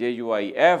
JUIF,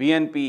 BNP,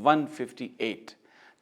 158।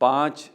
5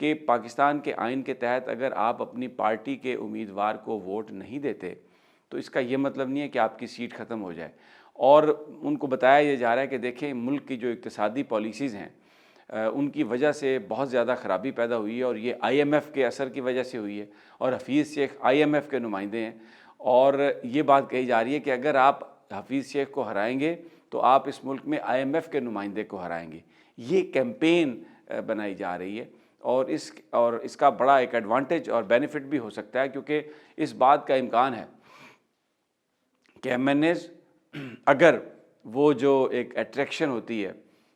کہ پاکستان کے آئین کے تحت اگر آپ اپنی پارٹی کے امیدوار کو ووٹ نہیں دیتے تو اس کا یہ مطلب نہیں ہے کہ آپ کی سیٹ ختم ہو جائے. اور ان کو بتایا یہ جا رہا ہے کہ دیکھیں ملک کی جو اقتصادی پالیسیز ہیں ان کی وجہ سے بہت زیادہ خرابی پیدا ہوئی ہے، اور یہ آئی ایم ایف کے اثر کی وجہ سے ہوئی ہے، اور حفیظ شیخ آئی ایم ایف کے نمائندے ہیں. اور یہ بات کہی جا رہی ہے کہ اگر آپ حفیظ شیخ کو ہرائیں گے تو آپ اس ملک میں آئی ایم ایف کے نمائندے کو ہرائیں گے. یہ کیمپین بنائی جا رہی ہے، اور اس کا بڑا ایک ایڈوانٹیج اور بینیفٹ بھی ہو سکتا ہے، کیونکہ اس بات کا امکان ہے کہ ایم این ایز اگر وہ جو ایک اٹریکشن ہوتی ہے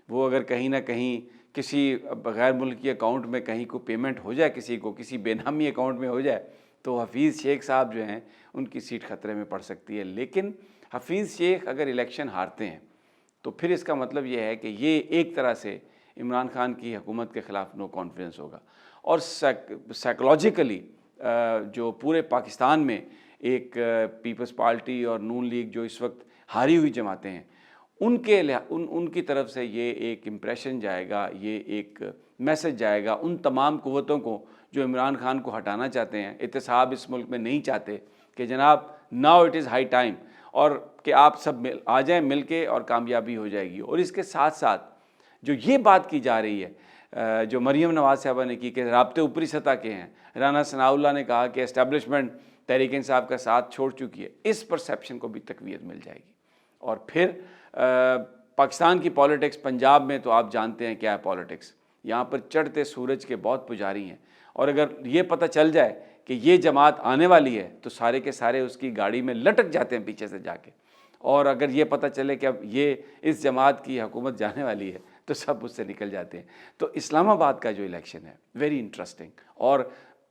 وہ اگر کہیں نہ کہیں کسی غیر ملکی اکاؤنٹ میں کہیں کو پیمنٹ ہو جائے، کسی کو کسی بے نامی اکاؤنٹ میں ہو جائے، تو حفیظ شیخ صاحب جو ہیں ان کی سیٹ خطرے میں پڑ سکتی ہے. لیکن حفیظ شیخ اگر الیکشن ہارتے ہیں تو پھر اس کا مطلب یہ ہے کہ یہ ایک طرح سے عمران خان کی حکومت کے خلاف نو کانفیڈنس ہوگا. اور سائیکولوجیکلی جو پورے پاکستان میں ایک پیپلز پارٹی اور نون لیگ جو اس وقت ہاری ہوئی جماعتیں ہیں ان کی طرف سے یہ ایک امپریشن جائے گا، یہ ایک میسج جائے گا ان تمام قوتوں کو جو عمران خان کو ہٹانا چاہتے ہیں، احتساب اس ملک میں نہیں چاہتے، کہ جناب now it is high time, اور کہ آپ سب آ جائیں مل کے اور کامیابی ہو جائے گی. اور اس کے ساتھ ساتھ جو یہ بات کی جا رہی ہے جو مریم نواز صاحبہ نے کی کہ رابطے اوپری سطح کے ہیں، رانا ثناء اللہ نے کہا کہ اسٹیبلشمنٹ تحریک انصاف کا ساتھ چھوڑ چکی ہے، اس پرسیپشن کو بھی تقویت مل جائے گی. اور پھر پاکستان کی پالیٹکس، پنجاب میں تو آپ جانتے ہیں کیا ہے پالیٹکس، یہاں پر چڑھتے سورج کے بہت پجاری ہیں، اور اگر یہ پتہ چل جائے کہ یہ جماعت آنے والی ہے تو سارے کے سارے اس کی گاڑی میں لٹک جاتے ہیں پیچھے سے جا کے. اور اگر یہ پتہ چلے کہ اب یہ اس جماعت کی حکومت جانے والی ہے تو سب اس سے نکل جاتے ہیں. تو اسلام آباد کا جو الیکشن ہے ویری انٹرسٹنگ، اور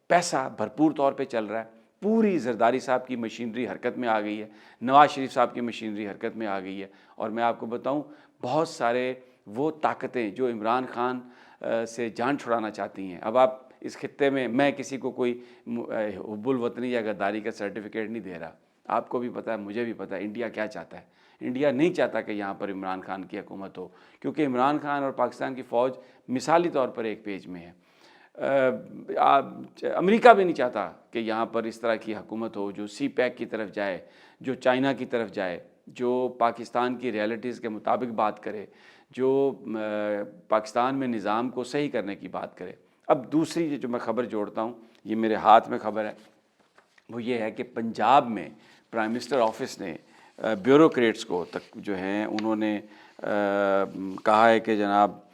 پیسہ بھرپور طور پہ چل رہا ہے. پوری زرداری صاحب کی مشینری حرکت میں آ گئی ہے، نواز شریف صاحب کی مشینری حرکت میں آ گئی ہے. اور میں آپ کو بتاؤں بہت سارے وہ طاقتیں جو عمران خان سے جان چھڑانا چاہتی ہیں. اب آپ اس خطے میں کسی کو کوئی حب الوطنی یا غداری کا سرٹیفکیٹ نہیں دے رہا، آپ کو بھی پتہ ہے، مجھے بھی پتہ ہے انڈیا کیا چاہتا ہے. انڈیا نہیں چاہتا کہ یہاں پر عمران خان کی حکومت ہو، کیونکہ عمران خان اور پاکستان کی فوج مثالی طور پر ایک پیج میں ہے. امریکہ بھی نہیں چاہتا کہ یہاں پر اس طرح کی حکومت ہو جو سی پیک کی طرف جائے، جو چائنا کی طرف جائے، جو پاکستان کی ریالٹیز کے مطابق بات کرے، جو پاکستان میں نظام کو صحیح کرنے کی بات کرے. اب دوسری جو میں خبر جوڑتا ہوں، یہ میرے ہاتھ میں خبر ہے، وہ یہ ہے کہ پنجاب میں پرائم منسٹر آفس نے بیوروکریٹس کو تک جو ہیں انہوں نے کہا ہے کہ جناب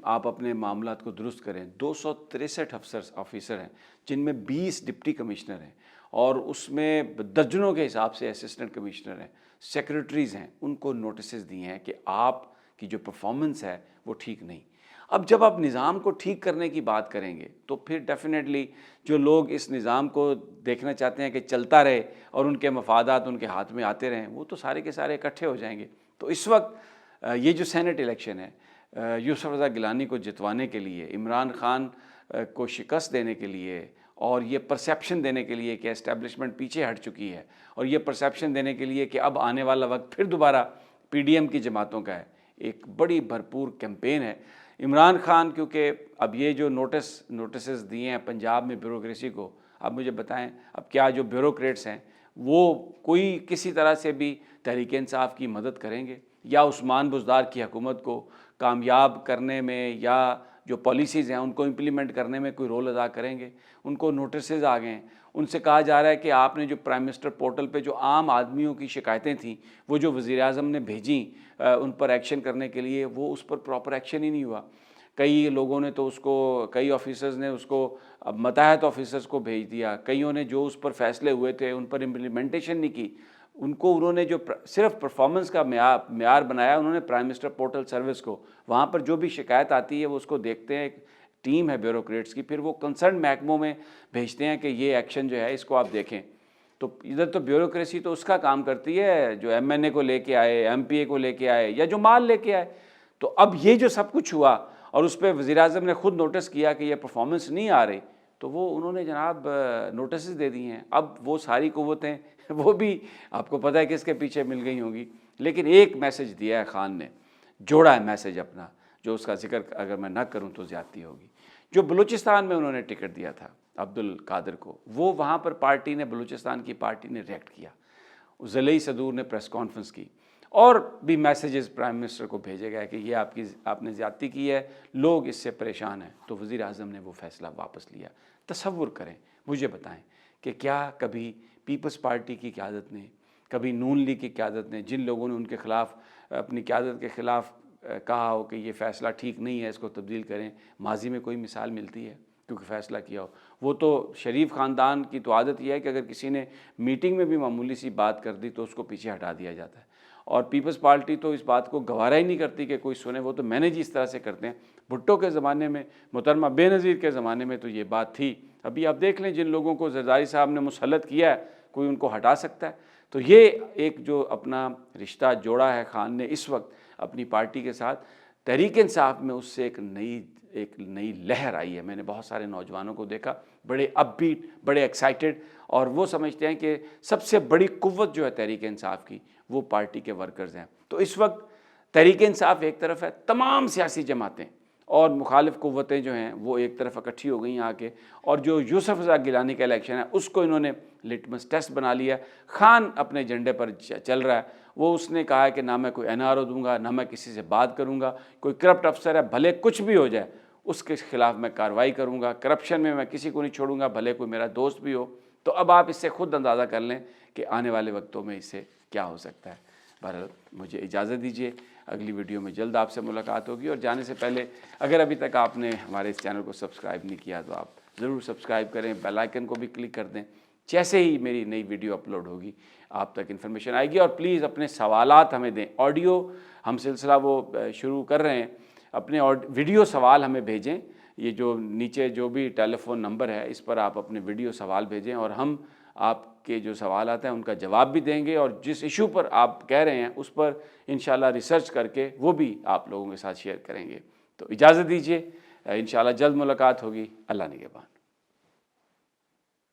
آپ اپنے معاملات کو درست کریں. 263 آفیسر ہیں جن میں 20 ڈپٹی کمشنر ہیں، اور اس میں درجنوں کے حساب سے اسسٹنٹ کمشنر ہیں، سیکریٹریز ہیں. ان کو نوٹسز دیے ہیں کہ آپ کی جو پرفارمنس ہے وہ ٹھیک نہیں. اب جب آپ نظام کو ٹھیک کرنے کی بات کریں گے تو پھر ڈیفینیٹلی جو لوگ اس نظام کو دیکھنا چاہتے ہیں کہ چلتا رہے اور ان کے مفادات ان کے ہاتھ میں آتے رہیں، وہ تو سارے کے سارے اکٹھے ہو جائیں گے. تو اس وقت یہ جو سینٹ الیکشن ہے یوسف رضا گیلانی کو جتوانے کے لیے، عمران خان کو شکست دینے کے لیے، اور یہ پرسیپشن دینے کے لیے کہ اسٹیبلشمنٹ پیچھے ہٹ چکی ہے، اور یہ پرسیپشن دینے کے لیے کہ اب آنے والا وقت پھر دوبارہ پی ڈی ایم کی جماعتوں کا ہے، ایک بڑی بھرپور کیمپین ہے. عمران خان کیونکہ اب یہ جو نوٹسز دیے ہیں پنجاب میں بیوروکریسی کو، اب مجھے بتائیں اب کیا جو بیوروکریٹس ہیں وہ کوئی کسی طرح سے بھی تحریک انصاف کی مدد کریں گے، یا عثمان بزدار کی حکومت کو کامیاب کرنے میں یا جو پالیسیز ہیں ان کو امپلیمنٹ کرنے میں کوئی رول ادا کریں گے؟ ان کو نوٹسز آ گئے ہیں، ان سے کہا جا رہا ہے کہ آپ نے جو پرائم منسٹر پورٹل پہ جو عام آدمیوں کی شکایتیں تھیں وہ جو وزیر اعظم نے بھیجیں ان پر ایکشن کرنے کے لیے، وہ اس پر پراپر ایکشن ہی نہیں ہوا. کئی لوگوں نے تو اس کو، کئی آفیسرز نے اس کو متحد آفیسرز کو بھیج دیا، کئیوں نے جو اس پر فیصلے ہوئے تھے ان پر امپلیمنٹیشن نہیں کی. انہوں نے جو صرف پرفارمنس کا معیار بنایا، انہوں نے پرائم منسٹر پورٹل سروس کو، وہاں پر جو بھی شکایت آتی ہے وہ اس کو دیکھتے ہیں، ایک ٹیم ہے بیوروکریٹس کی، پھر وہ کنسرن محکموں میں بھیجتے ہیں کہ یہ ایکشن جو ہے اس کو آپ دیکھیں. تو ادھر تو بیوروکریسی تو اس کا کام کرتی ہے جو ایم این اے کو لے کے آئے، ایم پی اے کو لے کے آئے، یا جو مال لے کے آئے. تو اب یہ جو سب کچھ ہوا اور اس پہ وزیر اعظم نے خود نوٹس کیا کہ یہ پرفارمنس نہیں آ رہی، تو وہ انہوں نے جناب نوٹسز دے دی ہیں. اب وہ ساری قوتیں وہ بھی آپ کو پتہ ہے کس کے پیچھے مل گئی ہوں گی، لیکن ایک میسج دیا ہے خان نے، جوڑا ہے میسج اپنا، جو اس کا ذکر اگر میں نہ کروں تو زیادتی ہوگی. جو بلوچستان میں انہوں نے ٹکٹ دیا تھا عبد القادر کو، وہ وہاں پر پارٹی نے، بلوچستان کی پارٹی نے ریئیکٹ کیا، زلعی صدور نے پریس کانفرنس کی اور بھی میسیجز پرائم منسٹر کو بھیجے گئے کہ یہ آپ نے زیادتی کی ہے، لوگ اس سے پریشان ہیں، تو وزیر اعظم نے وہ فیصلہ واپس لیا۔ تصور کریں، مجھے بتائیں کہ کیا کبھی پیپلز پارٹی کی قیادت نے، کبھی نون لیگ کی قیادت نے، جن لوگوں نے ان کے خلاف، اپنی قیادت کے خلاف کہا ہو کہ یہ فیصلہ ٹھیک نہیں ہے، اس کو تبدیل کریں، ماضی میں کوئی مثال ملتی ہے کیونکہ فیصلہ کیا ہو؟ وہ تو شریف خاندان کی تو عادت یہ ہے کہ اگر کسی نے میٹنگ میں بھی معمولی سی بات کر دی تو اس کو پیچھے ہٹا دیا جاتا ہے، اور پیپلز پارٹی تو اس بات کو گوارا ہی نہیں کرتی کہ کوئی سنے، وہ تو مینیج اس طرح سے کرتے ہیں۔ بھٹو کے زمانے میں، محترمہ بے نظیر کے زمانے میں تو یہ بات تھی، ابھی آپ دیکھ لیں جن لوگوں کو زرداری صاحب نے مسلط کیا ہے، کوئی ان کو ہٹا سکتا ہے؟ تو یہ ایک جو اپنا رشتہ جوڑا ہے خان نے اس وقت اپنی پارٹی کے ساتھ، تحریک انصاف میں اس سے ایک نئی لہر آئی ہے۔ میں نے بہت سارے نوجوانوں کو دیکھا، بڑے اپ بیٹ، بڑے ایکسائٹڈ، اور وہ سمجھتے ہیں کہ سب سے بڑی قوت جو ہے تحریک انصاف کی وہ پارٹی کے ورکرز ہیں۔ تو اس وقت تحریک انصاف ایک طرف ہے، تمام سیاسی جماعتیں اور مخالف قوتیں جو ہیں وہ ایک طرف اکٹھی ہو گئی آ کے، اور جو یوسف رضا گیلانی کا الیکشن ہے اس کو انہوں نے لٹمس ٹیسٹ بنا لیا۔ خان اپنے جھنڈے پر چل رہا ہے، وہ اس نے کہا ہے کہ نہ میں کوئی NRO دوں گا، نہ میں کسی سے بات کروں گا، کوئی کرپٹ افسر ہے بھلے کچھ بھی ہو جائے اس کے خلاف میں کارروائی کروں گا، کرپشن میں کسی کو نہیں چھوڑوں گا، بھلے کوئی میرا دوست بھی ہو۔ تو اب آپ اس سے خود اندازہ کر لیں کہ آنے والے وقتوں میں اس سے کیا ہو سکتا ہے۔ بہرحال مجھے اجازت دیجیے، اگلی ویڈیو میں جلد آپ سے ملاقات ہوگی، اور جانے سے پہلے اگر ابھی تک آپ نے ہمارے اس چینل کو سبسکرائب نہیں کیا تو آپ ضرور سبسکرائب کریں، بیل آئیکن کو بھی کلک کر دیں، جیسے ہی میری نئی ویڈیو اپلوڈ ہوگی آپ تک انفارمیشن آئے گی۔ اور پلیز اپنے سوالات ہمیں دیں، آڈیو ہم سلسلہ وہ شروع کر رہے ہیں، اپنے ویڈیو سوال ہمیں بھیجیں، یہ جو نیچے جو بھی ٹیلی فون نمبر ہے اس پر آپ اپنے ویڈیو سوال بھیجیں، اور ہم آپ کے جو سوالات ہیں ان کا جواب بھی دیں گے، اور جس ایشو پر آپ کہہ رہے ہیں اس پر انشاءاللہ ریسرچ کر کے وہ بھی آپ لوگوں کے ساتھ شیئر کریں گے۔ تو اجازت دیجیے، انشاءاللہ جلد ملاقات ہوگی۔ اللہ نگہبان۔